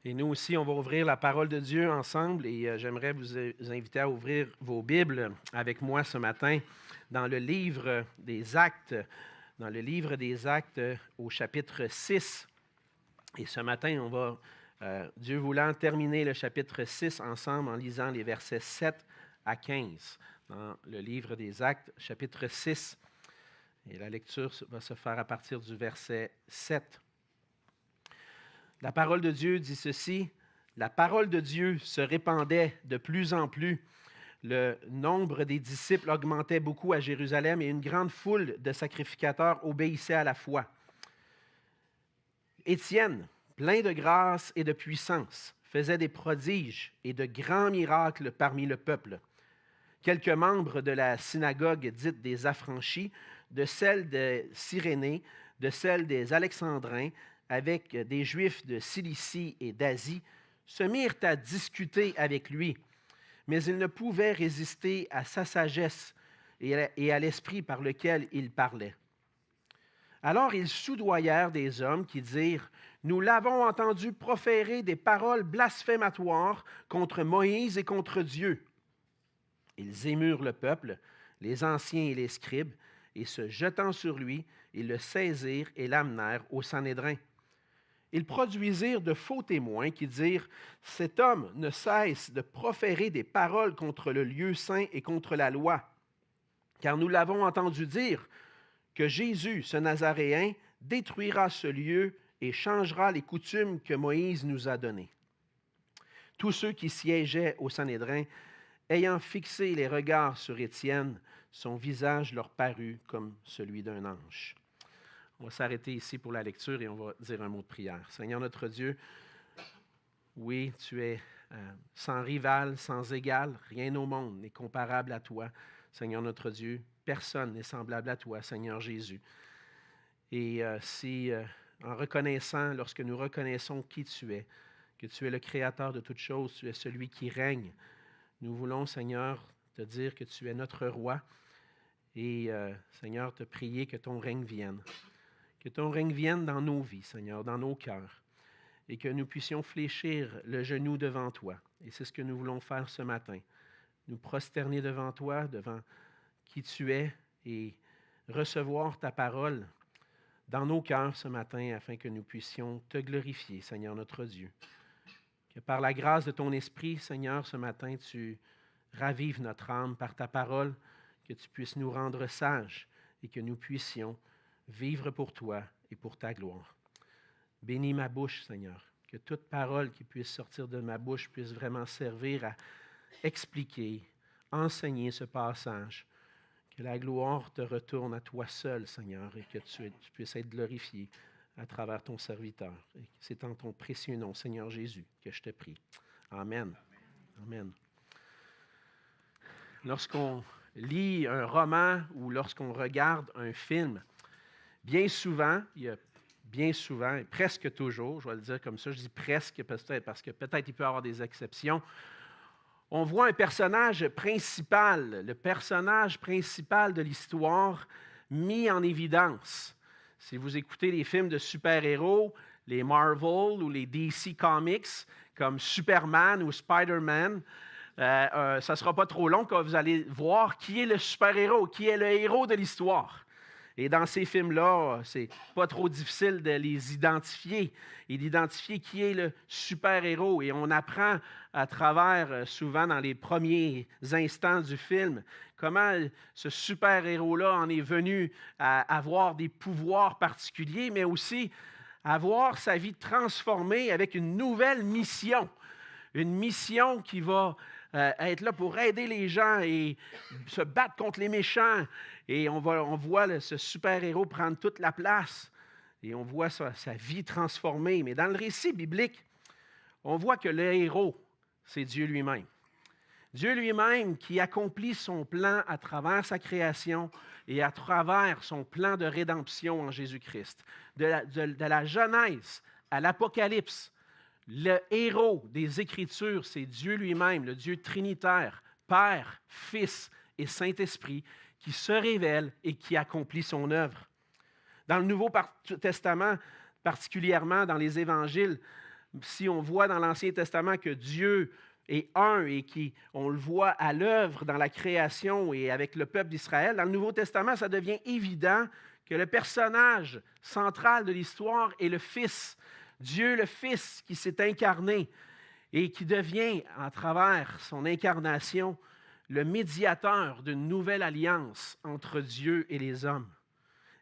Et nous aussi, on va ouvrir la parole de Dieu ensemble et j'aimerais vous inviter à ouvrir vos Bibles avec moi ce matin dans le livre des Actes, au chapitre 6. Et ce matin, on va, Dieu voulant, terminer le chapitre 6 ensemble en lisant les versets 7 à 15 dans le livre des Actes, chapitre 6. Et la lecture va se faire à partir du verset 7. La parole de Dieu dit ceci: la parole de Dieu se répandait de plus en plus. Le nombre des disciples augmentait beaucoup à Jérusalem et une grande foule de sacrificateurs obéissait à la foi. Étienne, plein de grâce et de puissance, faisait des prodiges et de grands miracles parmi le peuple. Quelques membres de la synagogue dite des Affranchis, de celle des Cyrénés, de celle des Alexandrins, avec des Juifs de Cilicie et d'Asie, se mirent à discuter avec lui, mais ils ne pouvaient résister à sa sagesse et à l'esprit par lequel il parlait. Alors ils soudoyèrent des hommes qui dirent: « Nous l'avons entendu proférer des paroles blasphématoires contre Moïse et contre Dieu. » Ils émurent le peuple, les anciens et les scribes, et se jetant sur lui, ils le saisirent et l'amenèrent au Sanhédrin. Ils produisirent de faux témoins qui dirent: « Cet homme ne cesse de proférer des paroles contre le lieu saint et contre la loi. Car nous l'avons entendu dire que Jésus, ce Nazaréen, détruira ce lieu et changera les coutumes que Moïse nous a données. » Tous ceux qui siégeaient au Sanhédrin, ayant fixé les regards sur Étienne, son visage leur parut comme celui d'un ange. On va s'arrêter ici pour la lecture et on va dire un mot de prière. Seigneur notre Dieu, oui, tu es sans rival, sans égal, rien au monde n'est comparable à toi. Seigneur notre Dieu, personne n'est semblable à toi, Seigneur Jésus. Et en reconnaissant, lorsque nous reconnaissons qui tu es, que tu es le Créateur de toutes choses, tu es celui qui règne, nous voulons, Seigneur, te dire que tu es notre roi et, Seigneur, te prier que ton règne vienne. Que ton règne vienne dans nos vies, Seigneur, dans nos cœurs, et que nous puissions fléchir le genou devant toi. Et c'est ce que nous voulons faire ce matin. Nous prosterner devant toi, devant qui tu es, et recevoir ta parole dans nos cœurs ce matin, afin que nous puissions te glorifier, Seigneur notre Dieu. Que par la grâce de ton Esprit, Seigneur, ce matin, tu ravives notre âme par ta parole, que tu puisses nous rendre sages et que nous puissions vivre pour toi et pour ta gloire. Bénis ma bouche, Seigneur, que toute parole qui puisse sortir de ma bouche puisse vraiment servir à expliquer, enseigner ce passage. Que la gloire te retourne à toi seul, Seigneur, et que tu puisses être glorifié à travers ton serviteur. Et c'est en ton précieux nom, Seigneur Jésus, que je te prie. Amen. Amen. Lorsqu'on lit un roman ou lorsqu'on regarde un film, bien souvent, et presque toujours, je vais le dire comme ça, je dis presque peut-être parce que peut-être il peut y avoir des exceptions, on voit un personnage principal, le personnage principal de l'histoire mis en évidence. Si vous écoutez les films de super-héros, les Marvel ou les DC Comics, comme Superman ou Spider-Man, ça ne sera pas trop long quand vous allez voir qui est le super-héros, qui est le héros de l'histoire. Et dans ces films-là, c'est pas trop difficile de les identifier et d'identifier qui est le super-héros. Et on apprend à travers, souvent dans les premiers instants du film, comment ce super-héros-là en est venu à avoir des pouvoirs particuliers, mais aussi à voir sa vie transformée avec une nouvelle mission. Une mission qui va être là pour aider les gens et se battre contre les méchants. Et on voit ce super-héros prendre toute la place. Et on voit sa vie transformée. Mais dans le récit biblique, on voit que le héros, c'est Dieu lui-même. Dieu lui-même qui accomplit son plan à travers sa création et à travers son plan de rédemption en Jésus-Christ. De la Genèse à l'Apocalypse, le héros des Écritures, c'est Dieu lui-même, le Dieu trinitaire, Père, Fils et Saint-Esprit, qui se révèle et qui accomplit son œuvre. Dans le Nouveau Testament, particulièrement dans les Évangiles, Si on voit dans l'Ancien Testament que Dieu est un et qu'on le voit à l'œuvre dans la création et avec le peuple d'Israël, dans le Nouveau Testament, ça devient évident que le personnage central de l'histoire est le Fils. Dieu le Fils qui s'est incarné et qui devient, à travers son incarnation, le médiateur d'une nouvelle alliance entre Dieu et les hommes.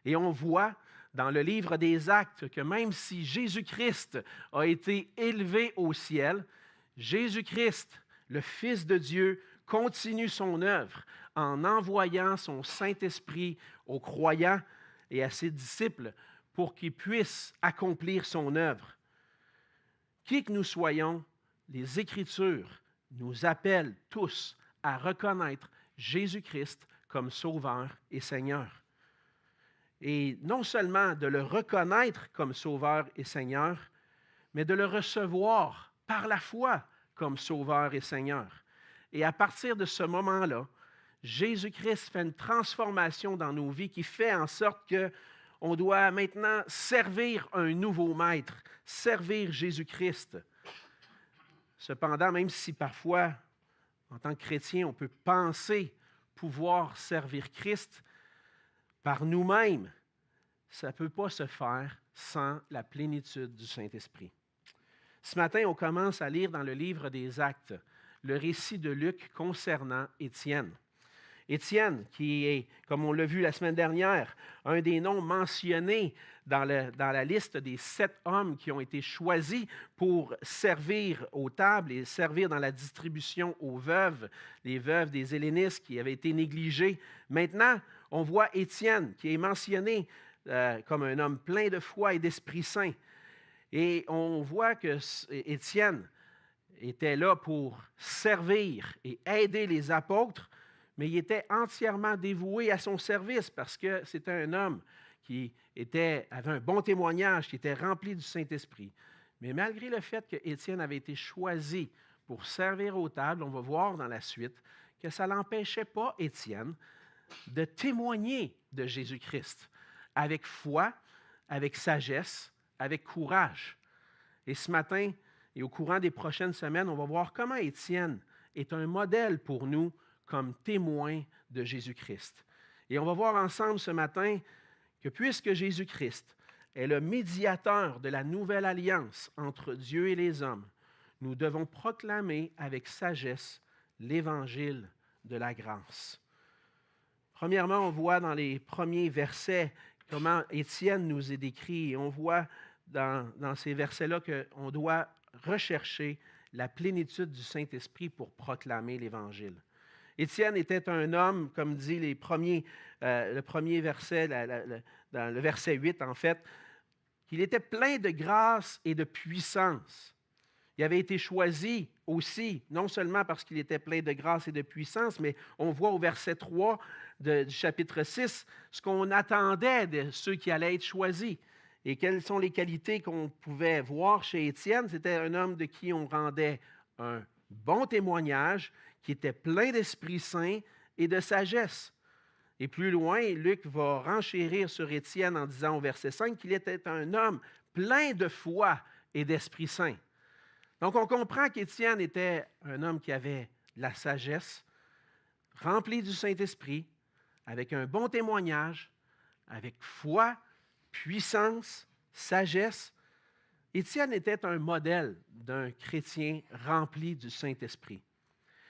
Et on voit dans le livre des Actes que même si Jésus-Christ a été élevé au ciel, Jésus-Christ, le Fils de Dieu, continue son œuvre en envoyant son Saint-Esprit aux croyants et à ses disciples pour qu'ils puissent accomplir son œuvre. Qui que nous soyons, les Écritures nous appellent tous à reconnaître Jésus-Christ comme Sauveur et Seigneur. Et non seulement de le reconnaître comme Sauveur et Seigneur, mais de le recevoir par la foi comme Sauveur et Seigneur. Et à partir de ce moment-là, Jésus-Christ fait une transformation dans nos vies qui fait en sorte qu'on doit maintenant servir un nouveau maître, servir Jésus-Christ. Cependant, même si parfois, en tant que chrétien, on peut penser pouvoir servir Christ par nous-mêmes, ça ne peut pas se faire sans la plénitude du Saint-Esprit. Ce matin, on commence à lire dans le livre des Actes le récit de Luc concernant Étienne. Étienne, qui est, comme on l'a vu la semaine dernière, un des noms mentionnés dans la liste des 7 hommes qui ont été choisis pour servir aux tables et servir dans la distribution aux veuves, les veuves des Hellénistes qui avaient été négligées. Maintenant, on voit Étienne, qui est mentionné comme un homme plein de foi et d'Esprit Saint. Et on voit que Étienne était là pour servir et aider les apôtres, mais il était entièrement dévoué à son service parce que c'était un homme qui avait un bon témoignage, qui était rempli du Saint-Esprit. Mais malgré le fait que Étienne avait été choisi pour servir aux tables, on va voir dans la suite que ça ne l'empêchait pas, Étienne, de témoigner de Jésus-Christ avec foi, avec sagesse, avec courage. Et ce matin, et au courant des prochaines semaines, on va voir comment Étienne est un modèle pour nous comme témoin de Jésus-Christ. Et on va voir ensemble ce matin que puisque Jésus-Christ est le médiateur de la nouvelle alliance entre Dieu et les hommes, nous devons proclamer avec sagesse l'évangile de la grâce. Premièrement, on voit dans les premiers versets comment Étienne nous est décrit. Et on voit dans ces versets-là qu'on doit rechercher la plénitude du Saint-Esprit pour proclamer l'Évangile. Étienne était un homme, comme dit le premier verset, dans le verset 8 en fait, qu'il était plein de grâce et de puissance. Il avait été choisi aussi, non seulement parce qu'il était plein de grâce et de puissance, mais on voit au verset 3 du chapitre 6 ce qu'on attendait de ceux qui allaient être choisis. Et quelles sont les qualités qu'on pouvait voir chez Étienne? C'était un homme de qui on rendait un bon témoignage, qui était plein d'Esprit Saint et de sagesse. Et plus loin, Luc va renchérir sur Étienne en disant au verset 5 qu'il était un homme plein de foi et d'Esprit Saint. Donc, on comprend qu'Étienne était un homme qui avait de la sagesse, rempli du Saint-Esprit, avec un bon témoignage, avec foi, puissance, sagesse. Étienne était un modèle d'un chrétien rempli du Saint-Esprit.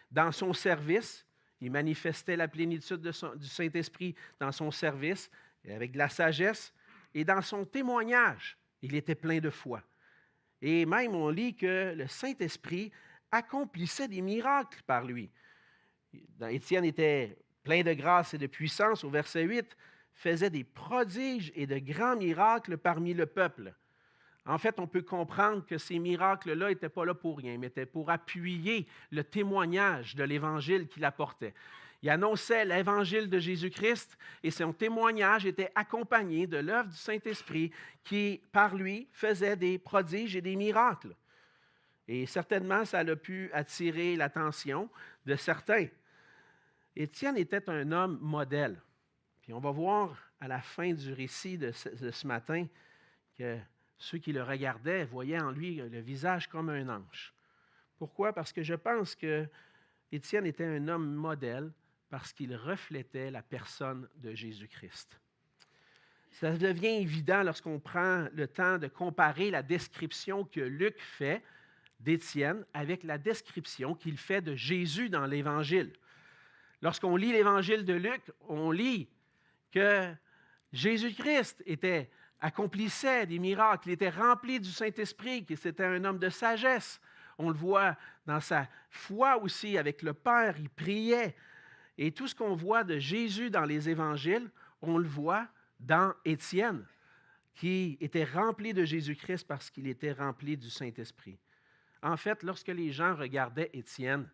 Dans son service, il manifestait la plénitude du Saint-Esprit dans son service, avec de la sagesse, et dans son témoignage, il était plein de foi. Et même, on lit que le Saint-Esprit accomplissait des miracles par lui. Étienne était plein de grâce et de puissance, au verset 8, faisait des prodiges et de grands miracles parmi le peuple. En fait, on peut comprendre que ces miracles-là n'étaient pas là pour rien, mais étaient pour appuyer le témoignage de l'Évangile qu'il apportait. Il annonçait l'Évangile de Jésus-Christ et son témoignage était accompagné de l'œuvre du Saint-Esprit qui, par lui, faisait des prodiges et des miracles. Et certainement, ça a pu attirer l'attention de certains. Étienne était un homme modèle. Puis on va voir à la fin du récit de ce matin que Ceux qui le regardaient voyaient en lui le visage comme un ange. Pourquoi? Parce que je pense que Étienne était un homme modèle parce qu'il reflétait la personne de Jésus-Christ. Ça devient évident lorsqu'on prend le temps de comparer la description que Luc fait d'Étienne avec la description qu'il fait de Jésus dans l'Évangile. Lorsqu'on lit l'Évangile de Luc, on lit que Jésus-Christ accomplissait des miracles, il était rempli du Saint-Esprit, que c'était un homme de sagesse. On le voit dans sa foi aussi avec le Père, il priait. Et tout ce qu'on voit de Jésus dans les Évangiles, on le voit dans Étienne, qui était rempli de Jésus-Christ parce qu'il était rempli du Saint-Esprit. En fait, lorsque les gens regardaient Étienne,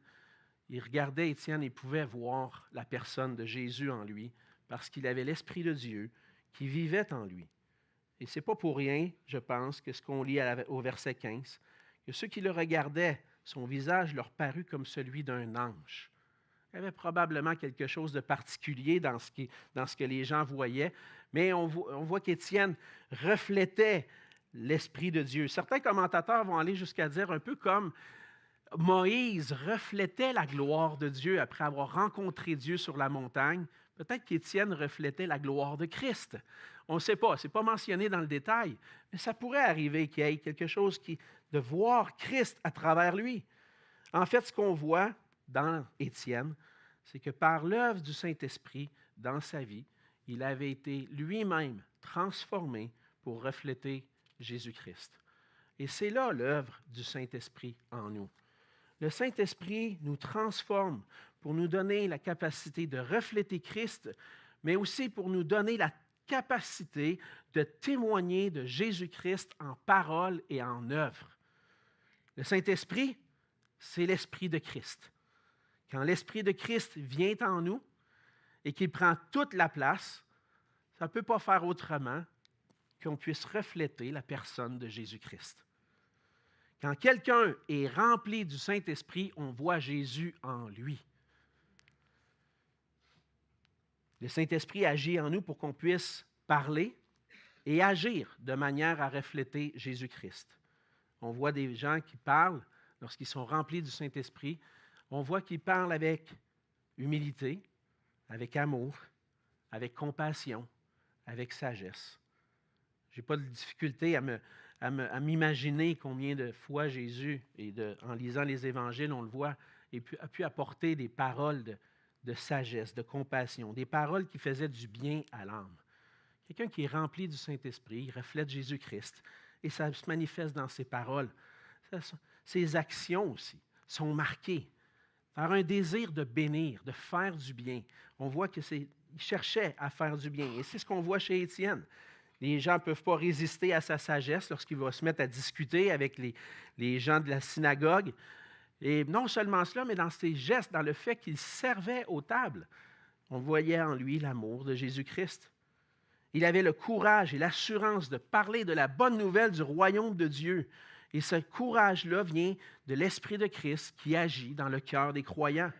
ils pouvaient voir la personne de Jésus en lui parce qu'il avait l'Esprit de Dieu qui vivait en lui. Et ce n'est pas pour rien, je pense, que ce qu'on lit au verset 15, que ceux qui le regardaient, son visage leur parut comme celui d'un ange. Il y avait probablement quelque chose de particulier dans ce que les gens voyaient, mais on voit qu'Étienne reflétait l'Esprit de Dieu. Certains commentateurs vont aller jusqu'à dire un peu comme Moïse reflétait la gloire de Dieu après avoir rencontré Dieu sur la montagne. Peut-être qu'Étienne reflétait la gloire de Christ. On ne sait pas, ce n'est pas mentionné dans le détail, mais ça pourrait arriver qu'il y ait quelque chose de voir Christ à travers lui. En fait, ce qu'on voit dans Étienne, c'est que par l'œuvre du Saint-Esprit dans sa vie, il avait été lui-même transformé pour refléter Jésus-Christ. Et c'est là l'œuvre du Saint-Esprit en nous. Le Saint-Esprit nous transforme pour nous donner la capacité de refléter Christ, mais aussi pour nous donner la capacité de témoigner de Jésus-Christ en parole et en œuvre. Le Saint-Esprit, c'est l'Esprit de Christ. Quand l'Esprit de Christ vient en nous et qu'il prend toute la place, ça ne peut pas faire autrement qu'on puisse refléter la personne de Jésus-Christ. Quand quelqu'un est rempli du Saint-Esprit, on voit Jésus en lui. Le Saint-Esprit agit en nous pour qu'on puisse parler et agir de manière à refléter Jésus-Christ. On voit des gens qui parlent lorsqu'ils sont remplis du Saint-Esprit. On voit qu'ils parlent avec humilité, avec amour, avec compassion, avec sagesse. Je n'ai pas de difficulté à m'imaginer combien de fois Jésus, en lisant les évangiles, on le voit, a pu apporter des paroles de sagesse, de compassion, des paroles qui faisaient du bien à l'âme. Quelqu'un qui est rempli du Saint-Esprit, il reflète Jésus-Christ, et ça se manifeste dans ses paroles. Ses actions aussi sont marquées par un désir de bénir, de faire du bien. On voit qu'il cherchait à faire du bien, et c'est ce qu'on voit chez Étienne. Les gens ne peuvent pas résister à sa sagesse lorsqu'il va se mettre à discuter avec les gens de la synagogue. Et non seulement cela, mais dans ses gestes, dans le fait qu'il servait aux tables, on voyait en lui l'amour de Jésus-Christ. Il avait le courage et l'assurance de parler de la bonne nouvelle du royaume de Dieu. Et ce courage-là vient de l'Esprit de Christ qui agit dans le cœur des croyants.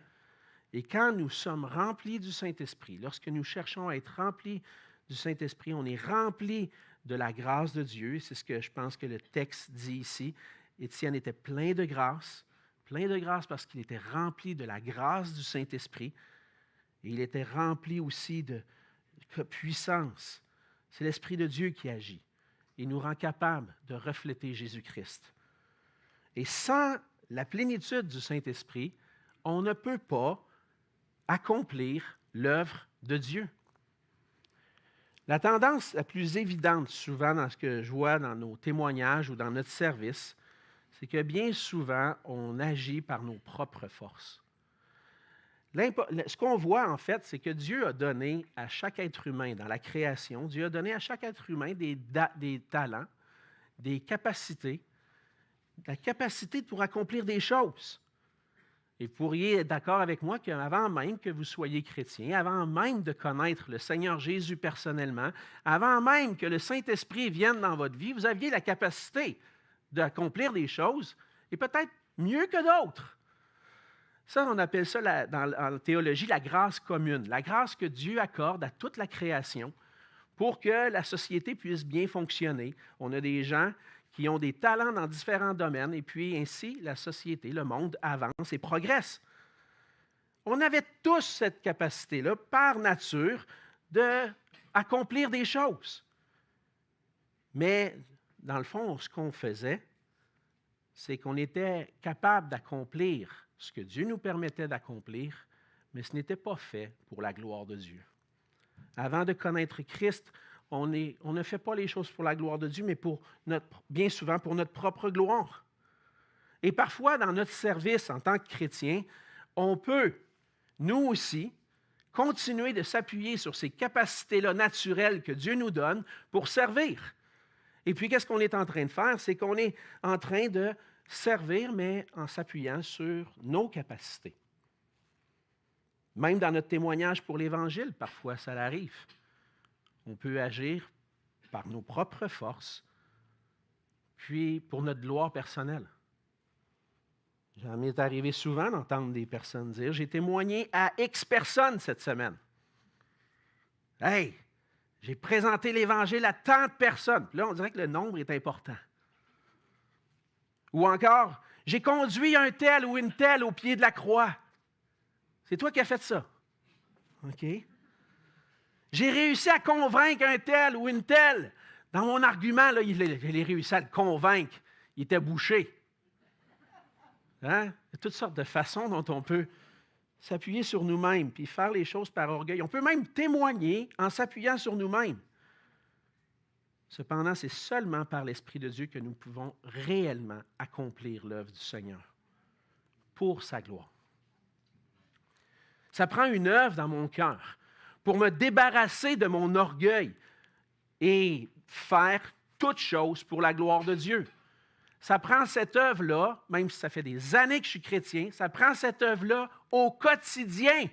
Et quand nous sommes remplis du Saint-Esprit, lorsque nous cherchons à être remplis du Saint-Esprit, on est rempli de la grâce de Dieu. C'est ce que je pense que le texte dit ici. Étienne était plein de grâce parce qu'il était rempli de la grâce du Saint-Esprit. Et il était rempli aussi de puissance. C'est l'Esprit de Dieu qui agit. Il nous rend capables de refléter Jésus-Christ. Et sans la plénitude du Saint-Esprit, on ne peut pas accomplir l'œuvre de Dieu. La tendance la plus évidente, souvent dans ce que je vois dans nos témoignages ou dans notre service, c'est que bien souvent, on agit par nos propres forces. Ce qu'on voit, en fait, c'est que Dieu a donné à chaque être humain dans la création, Dieu a donné à chaque être humain des talents, des capacités, la capacité pour accomplir des choses. Et vous pourriez être d'accord avec moi qu'avant même que vous soyez chrétien, avant même de connaître le Seigneur Jésus personnellement, avant même que le Saint-Esprit vienne dans votre vie, vous aviez la capacité d'accomplir des choses, et peut-être mieux que d'autres. Ça, on appelle ça en théologie la grâce commune, la grâce que Dieu accorde à toute la création pour que la société puisse bien fonctionner. On a des gens qui ont des talents dans différents domaines, et puis ainsi, la société, le monde avance et progresse. On avait tous cette capacité-là, par nature, d'accomplir des choses. Mais, dans le fond, ce qu'on faisait, c'est qu'on était capable d'accomplir ce que Dieu nous permettait d'accomplir, mais ce n'était pas fait pour la gloire de Dieu. Avant de connaître Christ, on ne fait pas les choses pour la gloire de Dieu, mais bien souvent pour notre propre gloire. Et parfois, dans notre service en tant que chrétien, on peut, nous aussi, continuer de s'appuyer sur ces capacités-là naturelles que Dieu nous donne pour servir. Et puis, qu'est-ce qu'on est en train de faire? C'est qu'on est en train de servir, mais en s'appuyant sur nos capacités. Même dans notre témoignage pour l'Évangile, parfois, ça arrive. On peut agir par nos propres forces, puis pour notre gloire personnelle. Ça m'est arrivé souvent d'entendre des personnes dire « J'ai témoigné à X personnes cette semaine. Hey, j'ai présenté l'Évangile à tant de personnes. » Là, on dirait que le nombre est important. Ou encore, « J'ai conduit un tel ou une telle au pied de la croix. » C'est toi qui as fait ça. OK? J'ai réussi à convaincre un tel ou une telle. Dans mon argument, là, j'ai réussi à le convaincre. Il était bouché. Hein? Il y a toutes sortes de façons dont on peut s'appuyer sur nous-mêmes puis faire les choses par orgueil. On peut même témoigner en s'appuyant sur nous-mêmes. Cependant, c'est seulement par l'Esprit de Dieu que nous pouvons réellement accomplir l'œuvre du Seigneur pour sa gloire. Ça prend une œuvre dans mon cœur pour me débarrasser de mon orgueil et faire toute chose pour la gloire de Dieu. Ça prend cette œuvre-là, même si ça fait des années que je suis chrétien, ça prend cette œuvre-là au quotidien.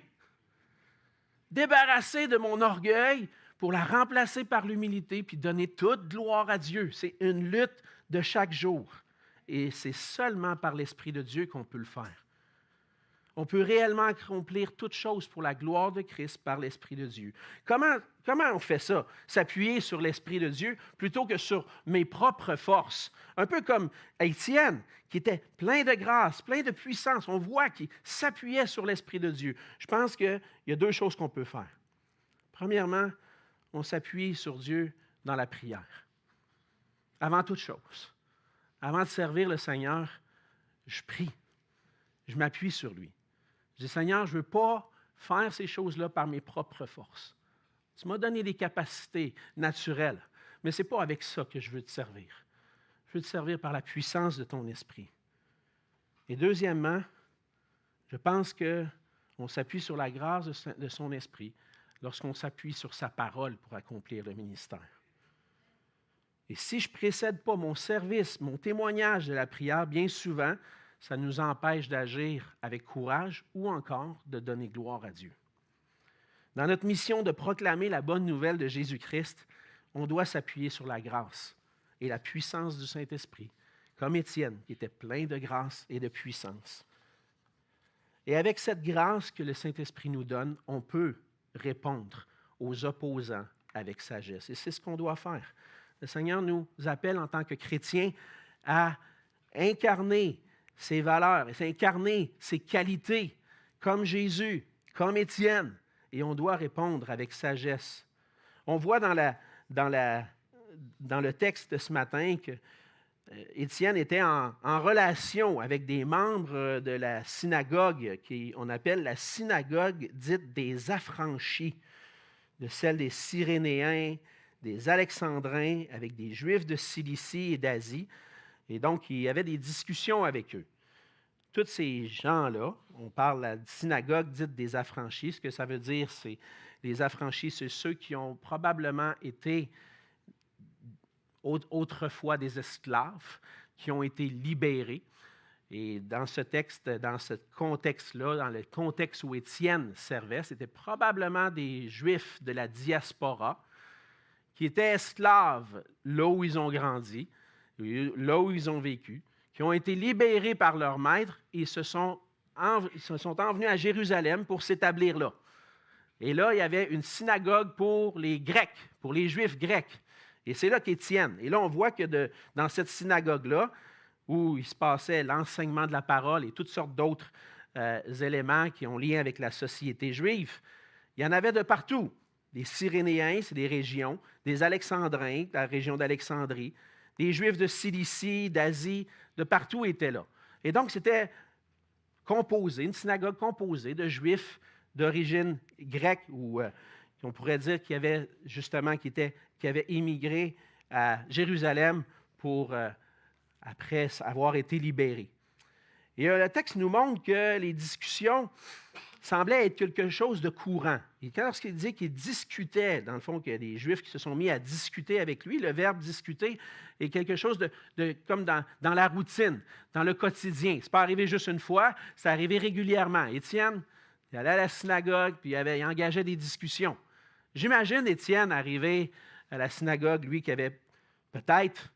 Débarrasser de mon orgueil pour la remplacer par l'humilité puis donner toute gloire à Dieu. C'est une lutte de chaque jour. Et c'est seulement par l'Esprit de Dieu qu'on peut le faire. On peut réellement accomplir toute chose pour la gloire de Christ par l'Esprit de Dieu. Comment on fait ça? S'appuyer sur l'Esprit de Dieu plutôt que sur mes propres forces. Un peu comme Étienne, qui était plein de grâce, plein de puissance. On voit qu'il s'appuyait sur l'Esprit de Dieu. Je pense qu'il y a deux choses qu'on peut faire. Premièrement, on s'appuie sur Dieu dans la prière. Avant toute chose. Avant de servir le Seigneur, je prie. Je m'appuie sur lui. Je dis, Seigneur, je ne veux pas faire ces choses-là par mes propres forces. Tu m'as donné des capacités naturelles, mais ce n'est pas avec ça que je veux te servir. Je veux te servir par la puissance de ton esprit. Et deuxièmement, je pense qu'on s'appuie sur la grâce de son esprit lorsqu'on s'appuie sur sa parole pour accomplir le ministère. Et si je ne précède pas mon service, mon témoignage de la prière, bien souvent, ça nous empêche d'agir avec courage ou encore de donner gloire à Dieu. Dans notre mission de proclamer la bonne nouvelle de Jésus-Christ, on doit s'appuyer sur la grâce et la puissance du Saint-Esprit, comme Étienne, qui était plein de grâce et de puissance. Et avec cette grâce que le Saint-Esprit nous donne, on peut répondre aux opposants avec sagesse. Et c'est ce qu'on doit faire. Le Seigneur nous appelle en tant que chrétiens à incarner ses valeurs, et incarner ses qualités, comme Jésus, comme Étienne, et on doit répondre avec sagesse. On voit dans le texte de ce matin que Étienne était en relation avec des membres de la synagogue, qu'on appelle la synagogue dite des affranchis, de celle des Cyrénéens, des Alexandrins, avec des Juifs de Cilicie et d'Asie. Et donc, il y avait des discussions avec eux. Tous ces gens-là, on parle de la synagogue dite des affranchis. Ce que ça veut dire, c'est les affranchis, c'est ceux qui ont probablement été autrefois des esclaves, qui ont été libérés. Et dans ce texte, dans ce contexte-là, dans le contexte où Étienne servait, c'était probablement des Juifs de la diaspora qui étaient esclaves là où ils ont grandi, là où ils ont vécu, qui ont été libérés par leur maître et se sont envenus à Jérusalem pour s'établir là. Et là, il y avait une synagogue pour les Grecs, pour les Juifs grecs. Et c'est là qu'Étienne. Et là, on voit que dans cette synagogue-là, où il se passait l'enseignement de la parole et toutes sortes d'autres éléments qui ont lien avec la société juive, il y en avait de partout. Des Cyrénéens, c'est des régions, des Alexandrins, la région d'Alexandrie, des Juifs de Cilicie, d'Asie, de partout étaient là. Et donc, c'était composé, une synagogue composée de Juifs d'origine grecque, ou on pourrait dire qui avaient immigré à Jérusalem pour, après avoir été libérés. Et le texte nous montre que les discussions semblaient être quelque chose de courant. Et lorsqu'il dit qu'il discutait, dans le fond, qu'il y a des Juifs qui se sont mis à discuter avec lui, le verbe discuter est quelque chose de comme dans la routine, dans le quotidien. Ce n'est pas arrivé juste une fois, c'est arrivé régulièrement. Étienne, il allait à la synagogue, puis il engageait des discussions. J'imagine Étienne arriver à la synagogue, lui qui avait peut-être,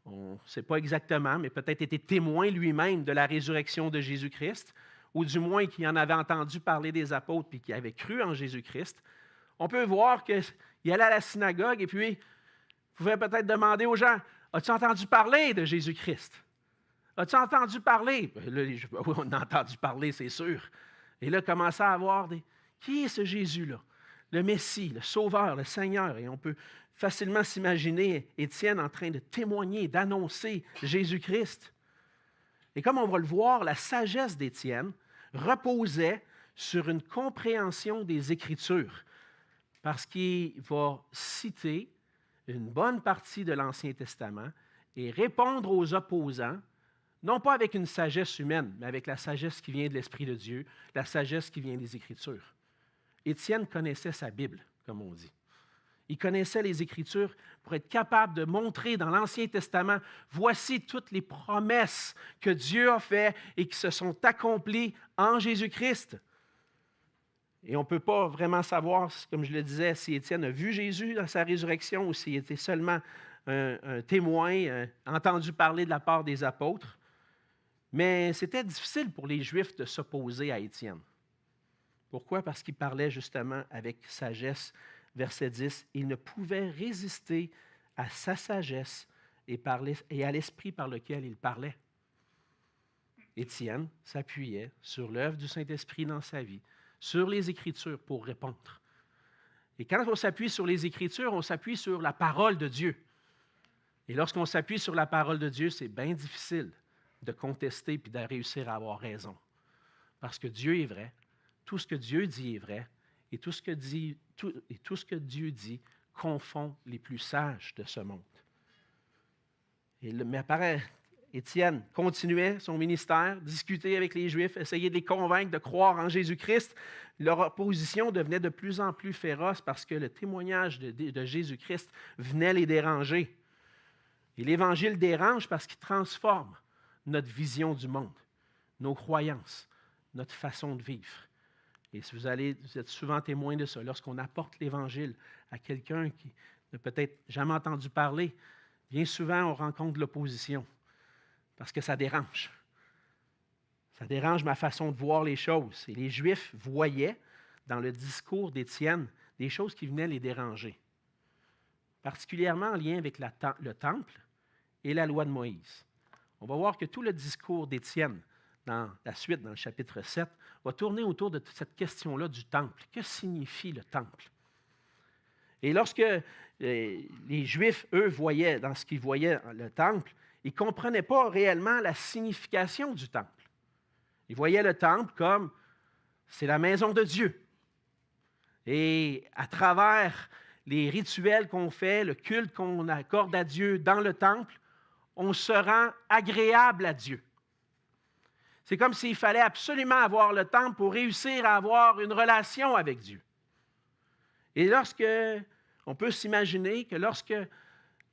on ne sait pas exactement, mais peut-être été témoin lui-même de la résurrection de Jésus-Christ, ou du moins qui en avait entendu parler des apôtres puis qui avait cru en Jésus-Christ. On peut voir qu'il allait à la synagogue et puis il pouvait peut-être demander aux gens, « As-tu entendu parler de Jésus-Christ? As-tu entendu parler? » Là, oui, on a entendu parler, c'est sûr. Et là, commençait à avoir qui est ce Jésus-là? Le Messie, le Sauveur, le Seigneur. Et on peut facilement s'imaginer Étienne en train de témoigner, d'annoncer Jésus-Christ. Et comme on va le voir, la sagesse d'Étienne reposait sur une compréhension des Écritures, parce qu'il va citer une bonne partie de l'Ancien Testament et répondre aux opposants, non pas avec une sagesse humaine, mais avec la sagesse qui vient de l'Esprit de Dieu, la sagesse qui vient des Écritures. Étienne connaissait sa Bible, comme on dit. Il connaissait les Écritures pour être capable de montrer dans l'Ancien Testament, voici toutes les promesses que Dieu a faites et qui se sont accomplies en Jésus-Christ. Et on ne peut pas vraiment savoir, comme je le disais, si Étienne a vu Jésus dans sa résurrection ou s'il était seulement un témoin, entendu parler de la part des apôtres. Mais c'était difficile pour les Juifs de s'opposer à Étienne. Pourquoi? Parce qu'il parlait justement avec sagesse. Verset 10, « Il ne pouvait résister à sa sagesse et à l'esprit par lequel il parlait. » Étienne s'appuyait sur l'œuvre du Saint-Esprit dans sa vie, sur les Écritures pour répondre. Et quand on s'appuie sur les Écritures, on s'appuie sur la parole de Dieu. Et lorsqu'on s'appuie sur la parole de Dieu, c'est bien difficile de contester puis de réussir à avoir raison. Parce que Dieu est vrai, tout ce que Dieu dit est vrai, et tout ce que Dieu dit confond les plus sages de ce monde. Mais apparaît, Étienne continuait son ministère, discutait avec les Juifs, essayait de les convaincre de croire en Jésus-Christ. Leur opposition devenait de plus en plus féroce parce que le témoignage de Jésus-Christ venait les déranger. Et l'Évangile dérange parce qu'il transforme notre vision du monde, nos croyances, notre façon de vivre. Et si vous êtes souvent témoin de ça, lorsqu'on apporte l'Évangile à quelqu'un qui n'a peut-être jamais entendu parler, bien souvent on rencontre de l'opposition parce que ça dérange. Ça dérange ma façon de voir les choses. Et les Juifs voyaient dans le discours d'Étienne des choses qui venaient les déranger, particulièrement en lien avec le temple et la loi de Moïse. On va voir que tout le discours d'Étienne, dans la suite, dans le chapitre 7, va tourner autour de cette question-là du temple. Que signifie le temple? Et lorsque les Juifs, eux, voyaient, dans ce qu'ils voyaient le temple, ils ne comprenaient pas réellement la signification du temple. Ils voyaient le temple comme c'est la maison de Dieu. Et à travers les rituels qu'on fait, le culte qu'on accorde à Dieu dans le temple, on se rend agréable à Dieu. C'est comme s'il fallait absolument avoir le temple pour réussir à avoir une relation avec Dieu. Et on peut s'imaginer que lorsque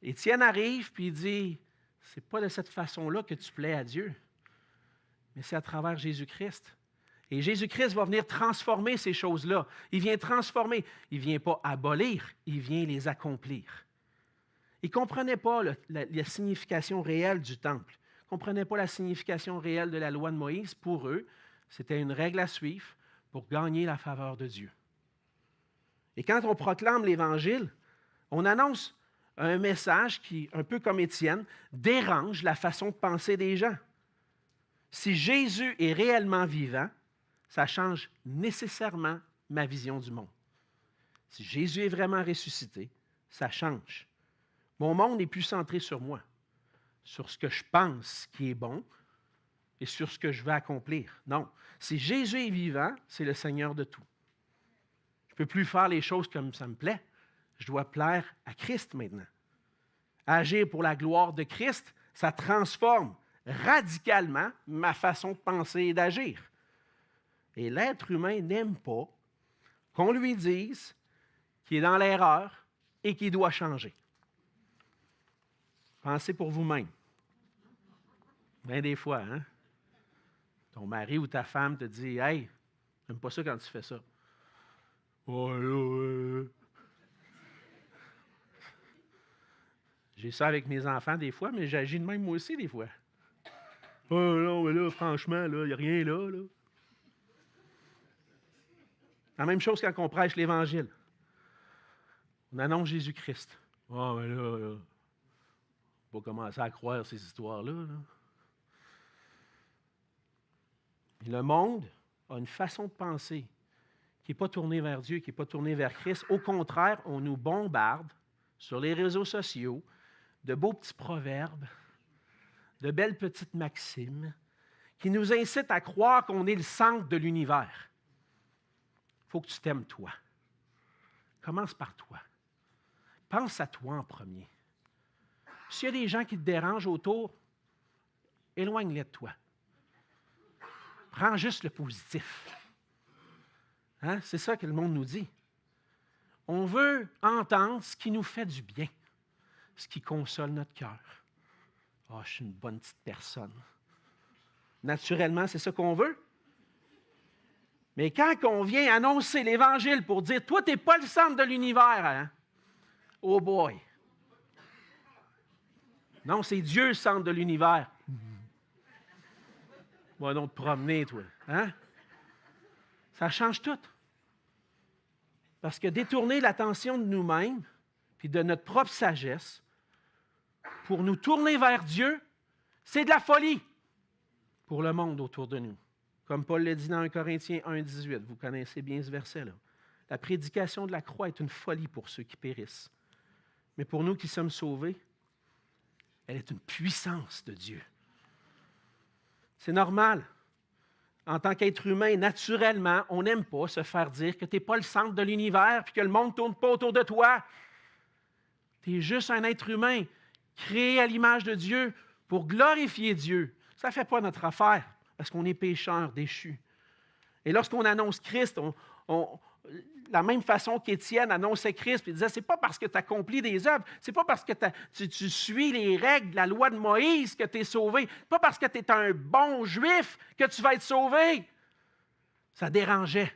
Étienne arrive et il dit, c'est pas de cette façon-là que tu plais à Dieu, mais c'est à travers Jésus-Christ. Et Jésus-Christ va venir transformer ces choses-là. Il vient transformer. Il ne vient pas abolir, il vient les accomplir. Ils ne comprenaient pas la signification réelle du temple. Ils ne comprenaient pas la signification réelle de la loi de Moïse. Pour eux, c'était une règle à suivre pour gagner la faveur de Dieu. Et quand on proclame l'Évangile, on annonce un message qui, un peu comme Étienne, dérange la façon de penser des gens. Si Jésus est réellement vivant, ça change nécessairement ma vision du monde. Si Jésus est vraiment ressuscité, ça change. Mon monde n'est plus centré sur moi, sur ce que je pense qui est bon et sur ce que je veux accomplir. Non. Si Jésus est vivant, c'est le Seigneur de tout. Je ne peux plus faire les choses comme ça me plaît. Je dois plaire à Christ maintenant. Agir pour la gloire de Christ, ça transforme radicalement ma façon de penser et d'agir. Et l'être humain n'aime pas qu'on lui dise qu'il est dans l'erreur et qu'il doit changer. Pensez pour vous-même. Bien des fois, hein? Ton mari ou ta femme te dit « Hey, j'aime pas ça quand tu fais ça. » Oh là, J'ai ça avec mes enfants des fois, mais j'agis de même moi aussi des fois. Oh non, mais là, franchement, il n'y a rien là. La même chose quand on prêche l'Évangile. On annonce Jésus-Christ. Ah, mais là, on ne va pas commencer à croire ces histoires-là. Là. Et le monde a une façon de penser qui n'est pas tournée vers Dieu, qui n'est pas tournée vers Christ. Au contraire, on nous bombarde sur les réseaux sociaux de beaux petits proverbes, de belles petites maximes qui nous incitent à croire qu'on est le centre de l'univers. Il faut que tu t'aimes toi. Commence par toi. Pense à toi en premier. S'il y a des gens qui te dérangent autour, éloigne-les de toi. Prends juste le positif. Hein? C'est ça que le monde nous dit. On veut entendre ce qui nous fait du bien, ce qui console notre cœur. Ah, je suis une bonne petite personne. Naturellement, c'est ça qu'on veut. Mais quand on vient annoncer l'Évangile pour dire « Toi, tu n'es pas le centre de l'univers, hein? » Oh boy! Non, c'est Dieu le centre de l'univers. Va donc te promener, toi. Hein? Ça change tout. Parce que détourner l'attention de nous-mêmes puis de notre propre sagesse pour nous tourner vers Dieu, c'est de la folie pour le monde autour de nous. Comme Paul l'a dit dans 1 Corinthiens 1, 18. Vous connaissez bien ce verset-là. La prédication de la croix est une folie pour ceux qui périssent. Mais pour nous qui sommes sauvés, elle est une puissance de Dieu. C'est normal. En tant qu'être humain, naturellement, on n'aime pas se faire dire que tu n'es pas le centre de l'univers et que le monde ne tourne pas autour de toi. Tu es juste un être humain créé à l'image de Dieu pour glorifier Dieu. Ça ne fait pas notre affaire parce qu'on est pécheurs, déchus. Et lorsqu'on annonce Christ, la même façon qu'Étienne annonçait Christ, puis il disait, c'est pas parce que tu accomplis des œuvres, c'est pas parce que tu suis les règles de la loi de Moïse que tu es sauvé, c'est pas parce que tu es un bon juif que tu vas être sauvé. Ça dérangeait.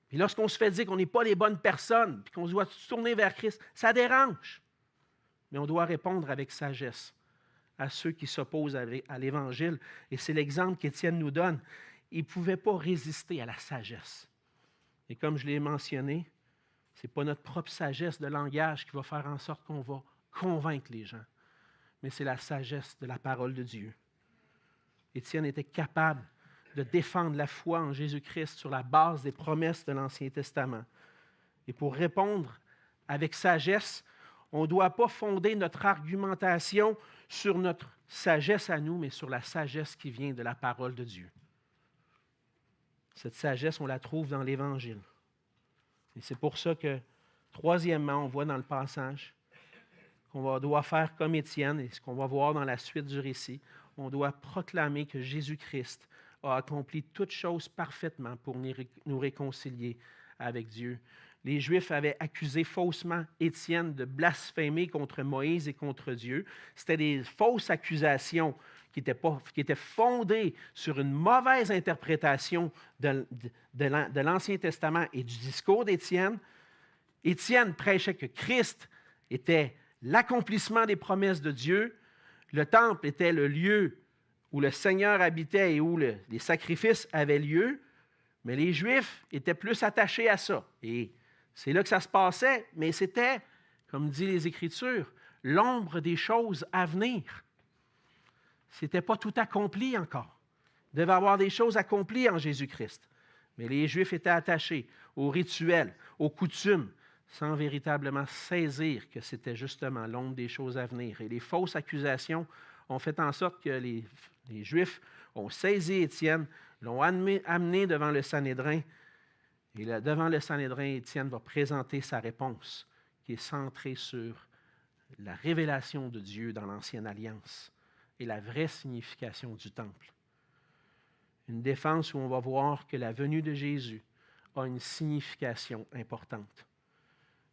Puis lorsqu'on se fait dire qu'on n'est pas les bonnes personnes, puis qu'on doit se tourner vers Christ, ça dérange. Mais on doit répondre avec sagesse à ceux qui s'opposent à l'Évangile. Et c'est l'exemple qu'Étienne nous donne. Il ne pouvait pas résister à la sagesse. Et comme je l'ai mentionné, ce n'est pas notre propre sagesse de langage qui va faire en sorte qu'on va convaincre les gens, mais c'est la sagesse de la parole de Dieu. Étienne était capable de défendre la foi en Jésus-Christ sur la base des promesses de l'Ancien Testament. Et pour répondre avec sagesse, on ne doit pas fonder notre argumentation sur notre sagesse à nous, mais sur la sagesse qui vient de la parole de Dieu. Cette sagesse, on la trouve dans l'Évangile. Et c'est pour ça que, troisièmement, on voit dans le passage qu'on doit faire comme Étienne, et ce qu'on va voir dans la suite du récit, on doit proclamer que Jésus-Christ a accompli toutes choses parfaitement pour nous réconcilier avec Dieu. Les Juifs avaient accusé faussement Étienne de blasphémer contre Moïse et contre Dieu. C'était des fausses accusations qui étaient fondées sur une mauvaise interprétation de l'Ancien Testament et du discours d'Étienne. Étienne prêchait que Christ était l'accomplissement des promesses de Dieu. Le temple était le lieu où le Seigneur habitait et où les sacrifices avaient lieu. Mais les Juifs étaient plus attachés à ça. Et C'est là que ça se passait, mais c'était, comme dit les Écritures, l'ombre des choses à venir. Ce n'était pas tout accompli encore. Il devait y avoir des choses accomplies en Jésus-Christ. Mais les Juifs étaient attachés aux rituels, aux coutumes, sans véritablement saisir que c'était justement l'ombre des choses à venir. Et les fausses accusations ont fait en sorte que les Juifs ont saisi Étienne, l'ont amené devant le Sanhédrin. Et là, devant le Sanhédrin, Étienne va présenter sa réponse, qui est centrée sur la révélation de Dieu dans l'Ancienne Alliance et la vraie signification du temple. Une défense où on va voir que la venue de Jésus a une signification importante.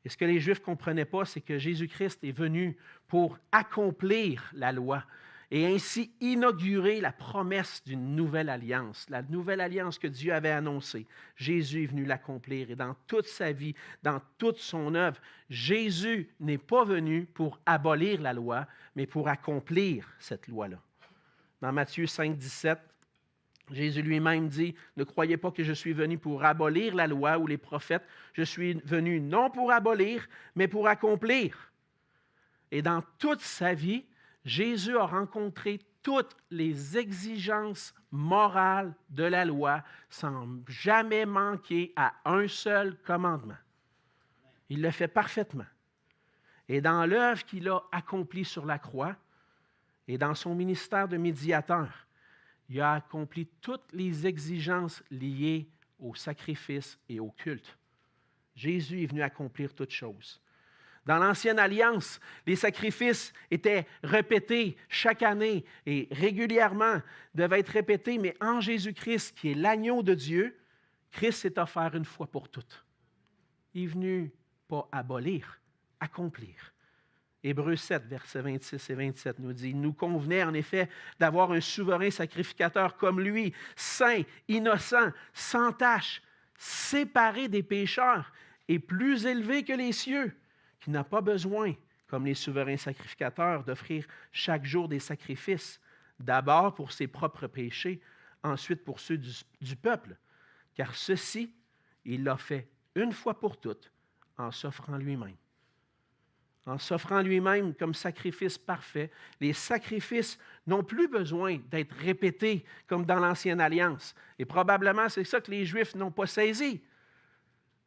Et ce que les Juifs ne comprenaient pas, c'est que Jésus-Christ est venu pour accomplir la loi et ainsi inaugurer la promesse d'une nouvelle alliance, la nouvelle alliance que Dieu avait annoncée. Jésus est venu l'accomplir et dans toute sa vie, dans toute son œuvre, Jésus n'est pas venu pour abolir la loi, mais pour accomplir cette loi-là. Dans Matthieu 5, 17, Jésus lui-même dit, « Ne croyez pas que je suis venu pour abolir la loi ou les prophètes. Je suis venu non pour abolir, mais pour accomplir. » Et dans toute sa vie, Jésus a rencontré toutes les exigences morales de la loi sans jamais manquer à un seul commandement. Il le fait parfaitement. Et dans l'œuvre qu'il a accomplie sur la croix et dans son ministère de médiateur, il a accompli toutes les exigences liées au sacrifice et au culte. Jésus est venu accomplir toutes choses. Dans l'Ancienne Alliance, les sacrifices étaient répétés chaque année et régulièrement devaient être répétés, mais en Jésus-Christ, qui est l'agneau de Dieu, Christ s'est offert une fois pour toutes. Il est venu pas abolir, accomplir. Hébreux 7, versets 26 et 27 nous dit, « Il nous convenait en effet d'avoir un souverain sacrificateur comme lui, saint, innocent, sans tache, séparé des pécheurs et plus élevé que les cieux, qui n'a pas besoin, comme les souverains sacrificateurs, d'offrir chaque jour des sacrifices, d'abord pour ses propres péchés, ensuite pour ceux du peuple, car ceci, il l'a fait une fois pour toutes en s'offrant lui-même. » En s'offrant lui-même comme sacrifice parfait, les sacrifices n'ont plus besoin d'être répétés comme dans l'Ancienne Alliance. Et probablement, c'est ça que les Juifs n'ont pas saisi.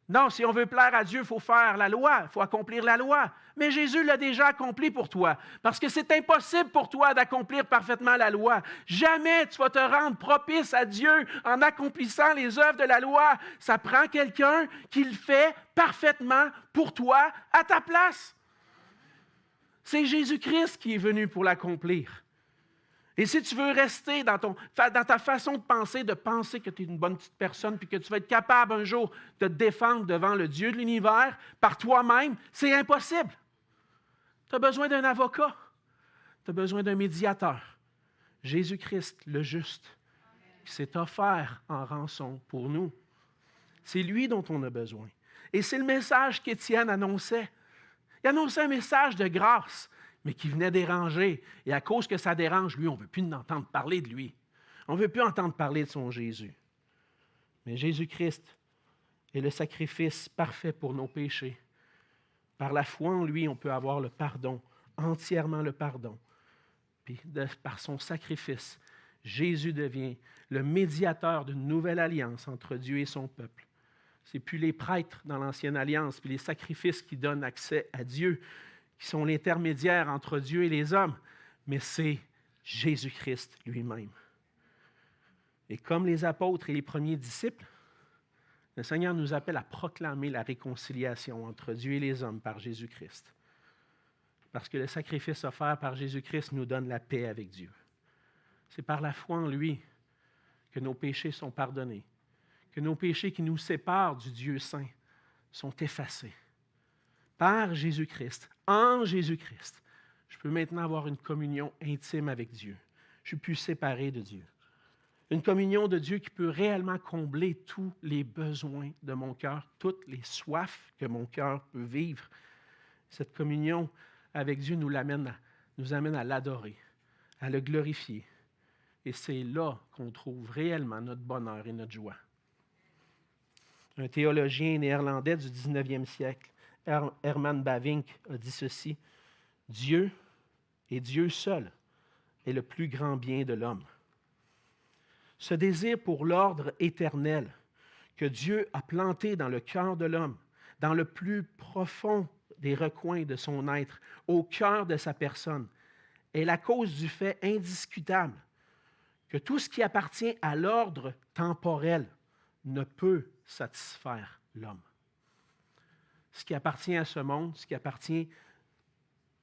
Non, si on veut plaire à Dieu, il faut faire la loi, il faut accomplir la loi. Mais Jésus l'a déjà accompli pour toi, parce que c'est impossible pour toi d'accomplir parfaitement la loi. Jamais tu vas te rendre propice à Dieu en accomplissant les œuvres de la loi. Ça prend quelqu'un qui le fait parfaitement pour toi, à ta place. C'est Jésus-Christ qui est venu pour l'accomplir. Et si tu veux rester dans ta façon de penser que tu es une bonne petite personne, puis que tu vas être capable un jour de te défendre devant le Dieu de l'univers par toi-même, c'est impossible. Tu as besoin d'un avocat. Tu as besoin d'un médiateur. Jésus-Christ, le juste, qui s'est offert en rançon pour nous. C'est lui dont on a besoin. Et c'est le message qu'Étienne annonçait. Il annonçait un message de grâce, mais qui venait déranger. Et à cause que ça dérange, lui, on ne veut plus entendre parler de lui. On ne veut plus entendre parler de son Jésus. Mais Jésus-Christ est le sacrifice parfait pour nos péchés. Par la foi en lui, on peut avoir le pardon, entièrement le pardon. Puis par son sacrifice, Jésus devient le médiateur d'une nouvelle alliance entre Dieu et son peuple. Ce n'est plus les prêtres dans l'Ancienne Alliance, puis les sacrifices qui donnent accès à Dieu, qui sont l'intermédiaire entre Dieu et les hommes, mais c'est Jésus-Christ lui-même. Et comme les apôtres et les premiers disciples, le Seigneur nous appelle à proclamer la réconciliation entre Dieu et les hommes par Jésus-Christ. Parce que le sacrifice offert par Jésus-Christ nous donne la paix avec Dieu. C'est par la foi en lui que nos péchés sont pardonnés, que nos péchés qui nous séparent du Dieu saint sont effacés. Par Jésus-Christ, en Jésus-Christ, je peux maintenant avoir une communion intime avec Dieu. Je suis plus séparé de Dieu. Une communion de Dieu qui peut réellement combler tous les besoins de mon cœur, toutes les soifs que mon cœur peut vivre. Cette communion avec Dieu nous amène à l'adorer, à le glorifier. Et c'est là qu'on trouve réellement notre bonheur et notre joie. Un théologien néerlandais du 19e siècle, Herman Bavinck, a dit ceci: « Dieu, et Dieu seul, est le plus grand bien de l'homme. » Ce désir pour l'ordre éternel que Dieu a planté dans le cœur de l'homme, dans le plus profond des recoins de son être, au cœur de sa personne, est la cause du fait indiscutable que tout ce qui appartient à l'ordre temporel ne peut satisfaire l'homme. Ce qui appartient à ce monde, ce qui appartient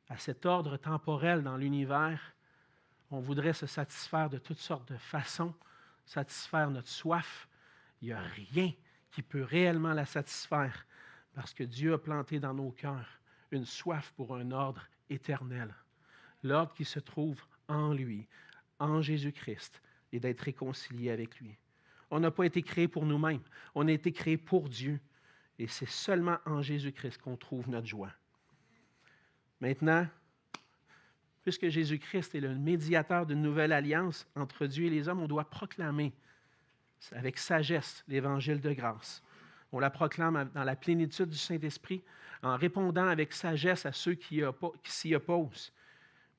à cet ordre temporel dans l'univers, on voudrait se satisfaire de toutes sortes de façons, satisfaire notre soif. Il n'y a rien qui peut réellement la satisfaire parce que Dieu a planté dans nos cœurs une soif pour un ordre éternel. L'ordre qui se trouve en lui, en Jésus-Christ, et d'être réconcilié avec lui. On n'a pas été créé pour nous-mêmes, on a été créé pour Dieu. Et c'est seulement en Jésus-Christ qu'on trouve notre joie. Maintenant, puisque Jésus-Christ est le médiateur d'une nouvelle alliance entre Dieu et les hommes, on doit proclamer avec sagesse l'évangile de grâce. On la proclame dans la plénitude du Saint-Esprit, en répondant avec sagesse à ceux qui s'y opposent.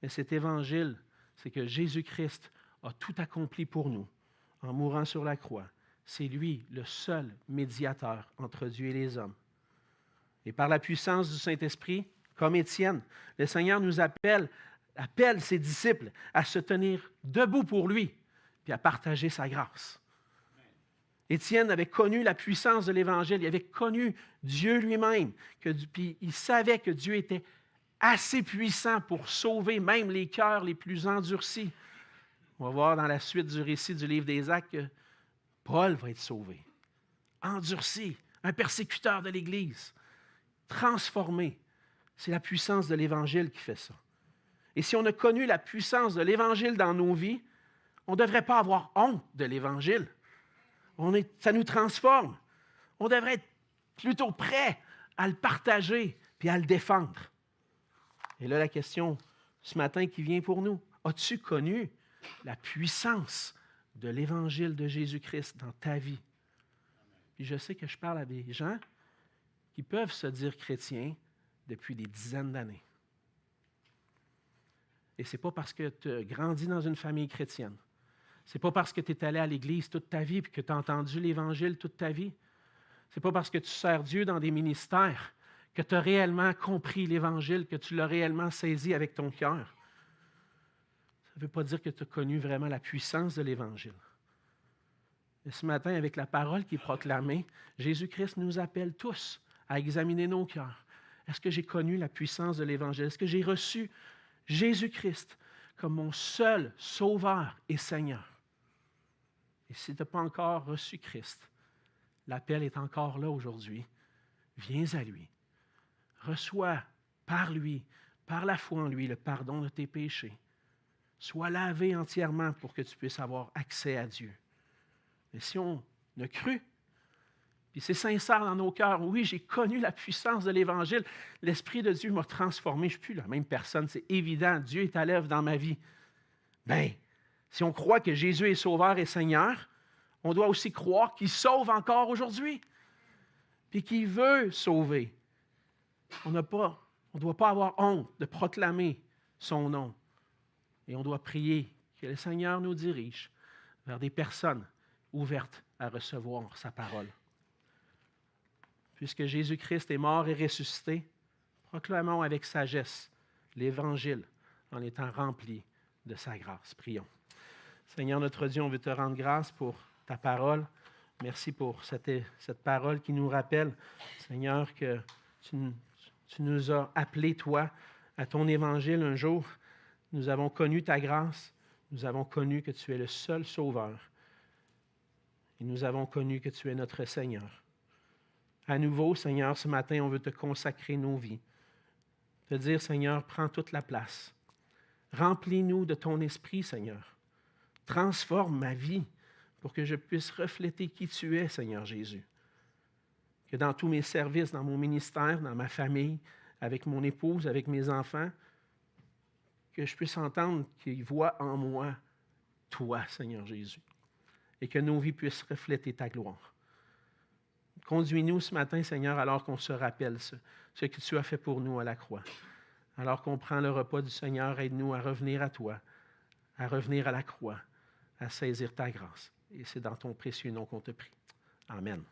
Mais cet évangile, c'est que Jésus-Christ a tout accompli pour nous en mourant sur la croix. C'est lui le seul médiateur entre Dieu et les hommes. Et par la puissance du Saint-Esprit, comme Étienne, le Seigneur nous appelle ses disciples à se tenir debout pour lui, puis à partager sa grâce. Étienne avait connu la puissance de l'Évangile, il avait connu Dieu lui-même, puis il savait que Dieu était assez puissant pour sauver même les cœurs les plus endurcis. On va voir dans la suite du récit du livre des Actes que Paul va être sauvé, endurci, un persécuteur de l'Église, transformé. C'est la puissance de l'Évangile qui fait ça. Et si on a connu la puissance de l'Évangile dans nos vies, on ne devrait pas avoir honte de l'Évangile. Ça nous transforme. On devrait être plutôt prêt à le partager puis à le défendre. Et là, la question ce matin qui vient pour nous, as-tu connu la puissance de l'Évangile de Jésus-Christ dans ta vie? Puis je sais que je parle à des gens qui peuvent se dire chrétiens depuis des dizaines d'années. Et ce n'est pas parce que tu as grandi dans une famille chrétienne. Ce n'est pas parce que tu es allé à l'Église toute ta vie et que tu as entendu l'Évangile toute ta vie. Ce n'est pas parce que tu sers Dieu dans des ministères que tu as réellement compris l'Évangile, que tu l'as réellement saisi avec ton cœur. Ça ne veut pas dire que tu as connu vraiment la puissance de l'Évangile. Mais ce matin, avec la parole qui est proclamée, Jésus-Christ nous appelle tous à examiner nos cœurs. Est-ce que j'ai connu la puissance de l'Évangile? Est-ce que j'ai reçu Jésus-Christ comme mon seul Sauveur et Seigneur? Et si tu n'as pas encore reçu Christ, l'appel est encore là aujourd'hui. Viens à lui. Reçois par lui, par la foi en lui, le pardon de tes péchés. Sois lavé entièrement pour que tu puisses avoir accès à Dieu. Mais si on a cru, puis c'est sincère dans nos cœurs, oui, j'ai connu la puissance de l'Évangile, l'Esprit de Dieu m'a transformé, je ne suis plus la même personne, c'est évident, Dieu est à l'œuvre dans ma vie. Bien, si on croit que Jésus est Sauveur et Seigneur, on doit aussi croire qu'il sauve encore aujourd'hui, puis qu'il veut sauver. On ne doit pas avoir honte de proclamer son nom. Et on doit prier que le Seigneur nous dirige vers des personnes ouvertes à recevoir sa parole. Puisque Jésus-Christ est mort et ressuscité, proclamons avec sagesse l'Évangile en étant remplis de sa grâce. Prions. Seigneur notre Dieu, on veut te rendre grâce pour ta parole. Merci pour cette parole qui nous rappelle, Seigneur, que tu nous as appelés, toi, à ton Évangile un jour. Nous avons connu ta grâce. Nous avons connu que tu es le seul Sauveur. Et nous avons connu que tu es notre Seigneur. À nouveau, Seigneur, ce matin, on veut te consacrer nos vies. Te dire, Seigneur, prends toute la place. Remplis-nous de ton esprit, Seigneur. Transforme ma vie pour que je puisse refléter qui tu es, Seigneur Jésus. Que dans tous mes services, dans mon ministère, dans ma famille, avec mon épouse, avec mes enfants, que je puisse entendre qu'ils voient en moi toi, Seigneur Jésus, et que nos vies puissent refléter ta gloire. Conduis-nous ce matin, Seigneur, alors qu'on se rappelle ce que tu as fait pour nous à la croix. Alors qu'on prend le repas du Seigneur, aide-nous à revenir à toi, à revenir à la croix, à saisir ta grâce. Et c'est dans ton précieux nom qu'on te prie. Amen.